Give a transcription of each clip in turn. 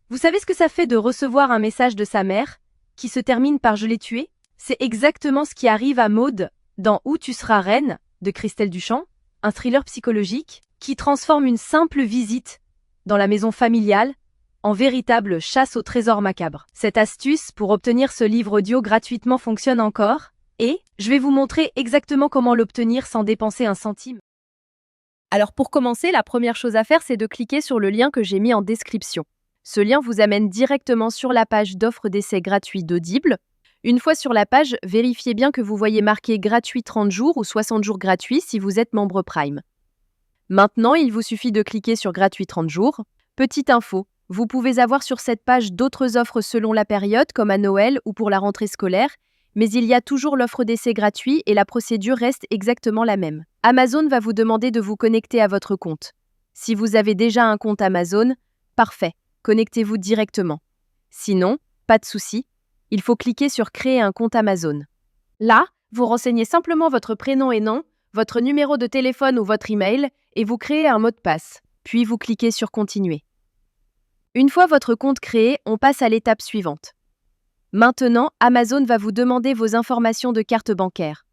Vous savez ce que ça fait de recevoir un message de sa mère, qui se termine par « Je l'ai tué ». C'est exactement ce qui arrive à Maude dans Où tu seras reine de Christelle Duchamp, un thriller psychologique qui transforme une simple visite dans la maison familiale en véritable chasse au trésor macabre. Cette astuce pour obtenir ce livre audio gratuitement fonctionne encore, et je vais vous montrer exactement comment l'obtenir sans dépenser un centime. Alors pour commencer, la première chose à faire, c'est de cliquer sur le lien que j'ai mis en description. Ce lien vous amène directement sur la page d'offre d'essai gratuit d'Audible. Une fois sur la page, vérifiez bien que vous voyez marqué gratuit 30 jours ou 60 jours gratuits si vous êtes membre Prime. Maintenant, il vous suffit de cliquer sur gratuit 30 jours. Petite info, vous pouvez avoir sur cette page d'autres offres selon la période, comme à Noël ou pour la rentrée scolaire, mais il y a toujours l'offre d'essai gratuit et la procédure reste exactement la même. Amazon va vous demander de vous connecter à votre compte. Si vous avez déjà un compte Amazon, parfait, connectez-vous directement. Sinon, pas de souci, il faut cliquer sur Créer un compte Amazon. Là, vous renseignez simplement votre prénom et nom, votre numéro de téléphone ou votre email, et vous créez un mot de passe. Puis vous cliquez sur Continuer. Une fois votre compte créé, on passe à l'étape suivante. Maintenant, Amazon va vous demander vos informations de carte bancaire.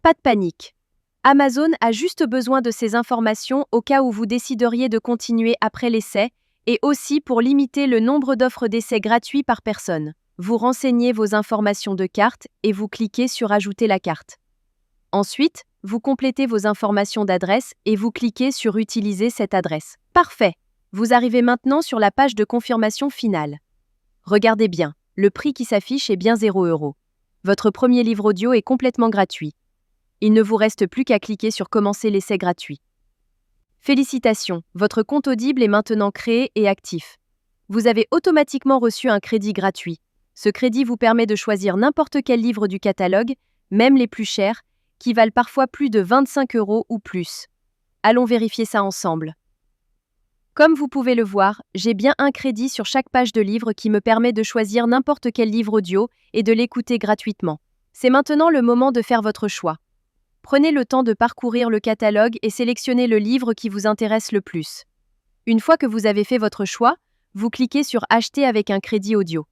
Pas de panique. Amazon a juste besoin de ces informations au cas où vous décideriez de continuer après l'essai et aussi pour limiter le nombre d'offres d'essai gratuits par personne. Vous renseignez vos informations de carte et vous cliquez sur Ajouter la carte. Ensuite, vous complétez vos informations d'adresse et vous cliquez sur Utiliser cette adresse. Parfait. Vous arrivez maintenant sur la page de confirmation finale. Regardez bien. Le prix qui s'affiche est bien 0 €. Votre premier livre audio est complètement gratuit. Il ne vous reste plus qu'à cliquer sur Commencer l'essai gratuit. Félicitations, votre compte Audible est maintenant créé et actif. Vous avez automatiquement reçu un crédit gratuit. Ce crédit vous permet de choisir n'importe quel livre du catalogue, même les plus chers, qui valent parfois plus de 25 € ou plus. Allons vérifier ça ensemble. Comme vous pouvez le voir, j'ai bien un crédit sur chaque page de livre qui me permet de choisir n'importe quel livre audio et de l'écouter gratuitement. C'est maintenant le moment de faire votre choix. Prenez le temps de parcourir le catalogue et sélectionnez le livre qui vous intéresse le plus. Une fois que vous avez fait votre choix, vous cliquez sur Acheter avec un crédit audio.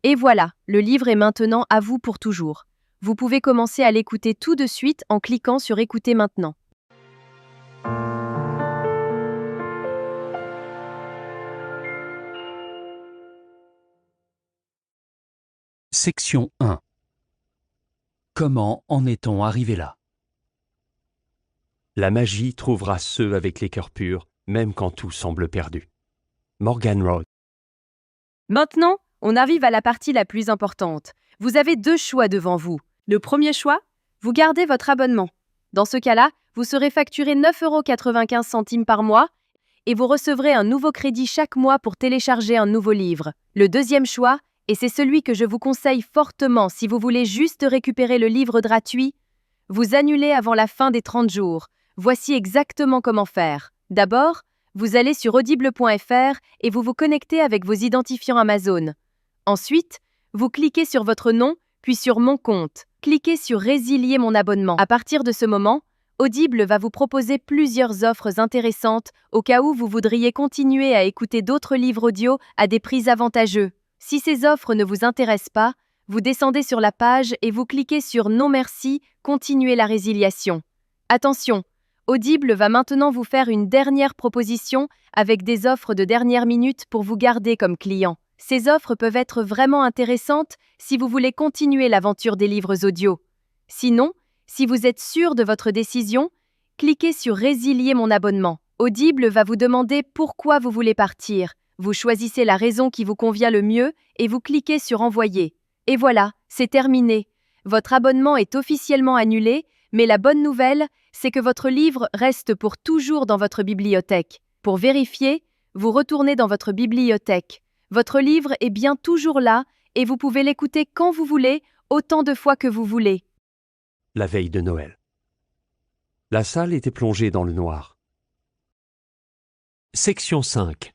Et voilà, le livre est maintenant à vous pour toujours. Vous pouvez commencer à l'écouter tout de suite en cliquant sur Écouter maintenant. Section 1. Comment en est-on arrivé là? La magie trouvera ceux avec les cœurs purs, même quand tout semble perdu. Morgan Road. Maintenant, on arrive à la partie la plus importante. Vous avez deux choix devant vous. Le premier choix, vous gardez votre abonnement. Dans ce cas-là, vous serez facturé 9,95 € par mois et vous recevrez un nouveau crédit chaque mois pour télécharger un nouveau livre. Le deuxième choix, et c'est celui que je vous conseille fortement si vous voulez juste récupérer le livre gratuit, vous annulez avant la fin des 30 jours. Voici exactement comment faire. D'abord, vous allez sur audible.fr et vous vous connectez avec vos identifiants Amazon. Ensuite, vous cliquez sur votre nom, puis sur Mon compte. Cliquez sur Résilier mon abonnement. À partir de ce moment, Audible va vous proposer plusieurs offres intéressantes au cas où vous voudriez continuer à écouter d'autres livres audio à des prix avantageux. Si ces offres ne vous intéressent pas, vous descendez sur la page et vous cliquez sur Non merci, continuer la résiliation. Attention, Audible va maintenant vous faire une dernière proposition avec des offres de dernière minute pour vous garder comme client. Ces offres peuvent être vraiment intéressantes si vous voulez continuer l'aventure des livres audio. Sinon, si vous êtes sûr de votre décision, cliquez sur Résilier mon abonnement. Audible va vous demander pourquoi vous voulez partir. Vous choisissez la raison qui vous convient le mieux et vous cliquez sur Envoyer. Et voilà, c'est terminé. Votre abonnement est officiellement annulé, mais la bonne nouvelle, c'est que votre livre reste pour toujours dans votre bibliothèque. Pour vérifier, vous retournez dans votre bibliothèque. Votre livre est bien toujours là et vous pouvez l'écouter quand vous voulez, autant de fois que vous voulez. La veille de Noël. La salle était plongée dans le noir. Section 5.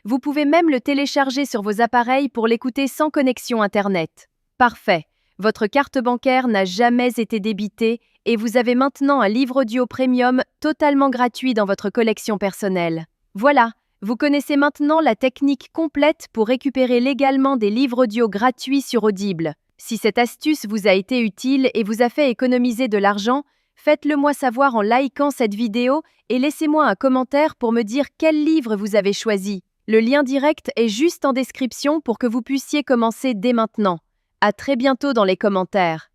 Vous pouvez même le télécharger sur vos appareils pour l'écouter sans connexion Internet. Parfait. Votre carte bancaire n'a jamais été débitée et vous avez maintenant un livre audio premium totalement gratuit dans votre collection personnelle. Voilà, Vous connaissez maintenant la technique complète pour récupérer légalement des livres audio gratuits sur Audible. Si cette astuce vous a été utile et vous a fait économiser de l'argent, faites-le moi savoir en likant cette vidéo et laissez-moi un commentaire pour me dire quel livre vous avez choisi. Le lien direct est juste en description pour que vous puissiez commencer dès maintenant. À très bientôt dans les commentaires.